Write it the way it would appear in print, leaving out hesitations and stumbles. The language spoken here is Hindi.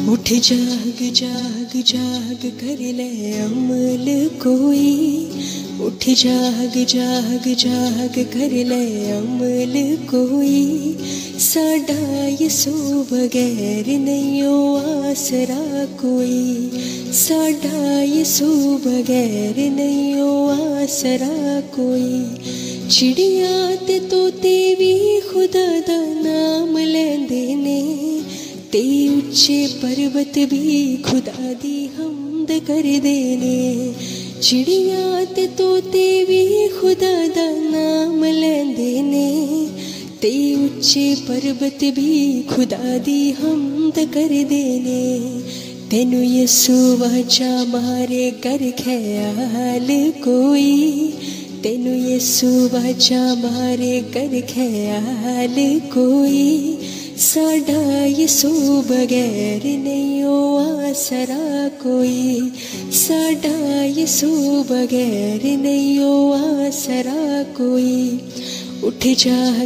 उठ जाग जाग जाग कर ले अमल कोई। उठ जाग जाग जाग कर ले अमल कोई। साडा यसू बगैर नहीं हो आसरा कोई। साडा यसू बगैर नहीं हो आसरा कोई। चिड़िया ते तोते भी खुदा दा नाम लेंदे ने ते उच्चे पर्वत भी खुदा दी हमद करदे ने। चिड़िया ते तोते भी खुदा दा नाम लेंदे ने ते उच्चे पर्वत भी खुदा दी हमद करदे ने। तेनू यसू वाचा मारे कर ख्याल कोई। तेनू यसू वाचा मारे कर ख्याल कोई। साडा यसू बगैर नहीं हो आसरा कोई। साडा यसू बगैर नहीं हो आसरा कोई। उठ जा